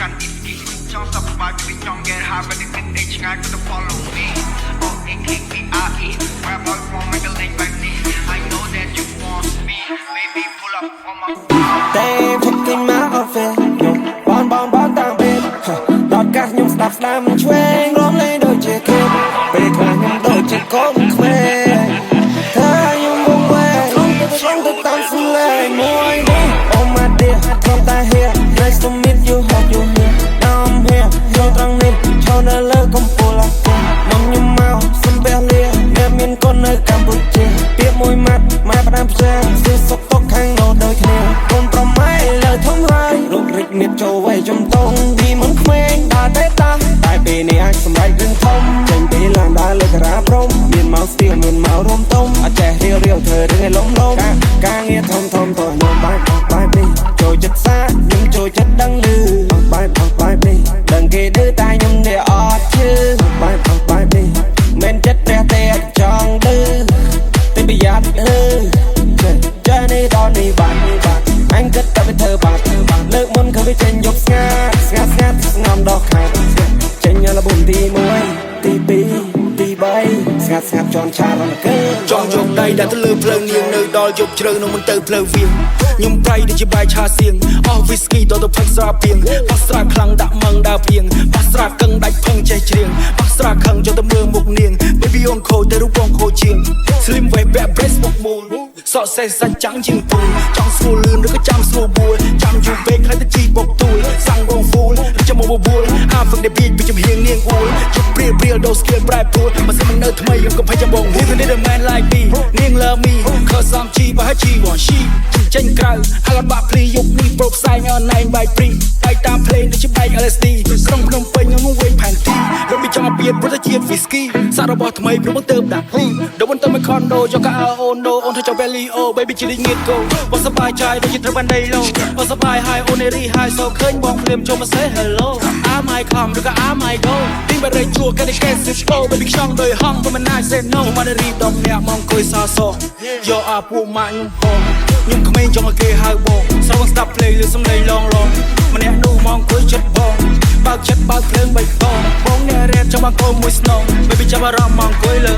កាន់ indie ចង់ survive ពីចង់ get high but it can age ឆ្ងាយ but follow me oh A-K-A-R-E rap boy from make a link back me I know that you want me baby pull up on my តែខ្ញុំគិតមកអត់ fair ខ្ញុំបងតាមពេលដល់កាសខ្ញុំស្ដាប់ស្ដាប់មិនឆ្វេងរំលែងដូចជាគេពេលខ្លះខ្ញុំដូចជាកូនខ្មែរថាខ្ញុំវងវែងឆ្លងទៅតាមស្លេងមួយនេះ Oh my dear ខ្ញុំតែ here nice to meet you hope you here I'm here ចូលត្រង់នេះឈរនៅលើកំពូលអត់ទេមកខ្ញុំមកសំពះលាអ្នកមានកូននៅកម្ពុជាពាក្យមួយម៉ាត់ម៉ែផ្ដាំផ្សាសួរសុខទុក្ខខាងនោះដូចគ្នាកូនប្រម៉ែលើធំហើយលោករិចមៀតចូលវ័យចំតងពីមុនក្មេងដល់តែតែពេលនេះអាចសម្រេចរឿងធំចេញពីឡានដើរលើការ៉ាព្រំមានមកស្ទៀវមានមករួមតុំអត់ចេះរៀលធ្វើរឿងឲ្យលំការងារធំតើខ្ញុំបែបនេះចូលចិត្តសាខ្ញុំចូលចិត្តដឹងឮបែបនេះដឹងគេឌឺតែខ្ញុំនេះអត់ឈឺបែបនេះមិនចិត្តព្រះតែចង់ឌឺតែប្រយ័ត្នចានេះដល់នេះបាត់អញគិតតែទៅធ្វើបាត់លើកមុនគឺវាចេញយកស្ងាត់ស្ងំដោះខាត់ចេញអាល់ប៊ុមទី1ទី2ទី3ស្ងាត់ជន់ឆារំកើចង់យកដៃដាក់ទៅលើភ្លើងនាងនៅដល់យប់ជ្រៅនោះមិនទៅភ្លើងវាងខ្ញុំប្រៃដូចជាបាយឆាសៀងអស់វីស្គីដល់ទៅផឹកស្រាពីងបោះស្រាខ្លាំងដាក់ម៉ងដើរព្រៀងបោះស្រាកឹងដាច់ផឹងចេះច្រៀងបោះស្រាខឹងចូលទៅមើលមុខនាង Baby on cold ទៅរូបបងខូចជាង Slim way back breast មុខមូលសក់សេះសាច់ចាំងជាងពូលចង់ស្រួលលឿនឬក៏ចាំស្រួលបួលចាំយូរពេកខ្លាចទៅជីបុកទូលសាំងវងហ្វូលឬចាំមកបួលអាហ្វឹកដែលពីពីចំហៀងនាងអួលជប់ព្រាលដូស្គៀលប្រែពួលមិនសិននៅថ្មីខ្ញុំក៏ភ័យចាំបង Who need a man like me នាង love me cause I'm cheap but she want she ចេញក្រៅអាឡបាក់ភ្លីយុគនេះប្រូផ្សាយអនឡាញបាយព្រីបាយតាមភ្លេងដូចជាបាយ LSD ក្រុងភ្នំពេញខ្ញុំវិញផែនទីរំពីចង់ពៀនប្រទេសជាតិ whisky សាររបស់ថ្មីព្រមទៅដាក់ពីដល់មិនទៅមក condo យកកាអូនអូនធ្វើចង់ Belly oh baby ជិះងៀតគោបើសប្បាយใจដូចជាត្រូវបានដីឡូបើសប្បាយហើយអូនរីហើយសូឃើញបងភ្លាមចូលមក say hello I might come ឬក៏ I might go ទីបរិយជួកាន់តែកេសិស្គោ baby ខ្ចង់ដោយហងក៏មិនណាយ say no មករីបដល់អ្នកមកអង្គុយសសយកអាពួកម៉ាក់ខ្ញុំហងខ្ញុំក្មេងចង់ឲ្យគេហៅបងស្រវឹងស្ដាប់ភ្លេងឬសំឡេងឡងម្នាក់នោះមកអង្គុយចិត្តបងបើកចិត្តបើកភ្លើងបៃតងបងអ្នករ៉េបចង់មកកូនមួយស្នង baby ចាប់អារម្មណ៍មកអង្គុយលើ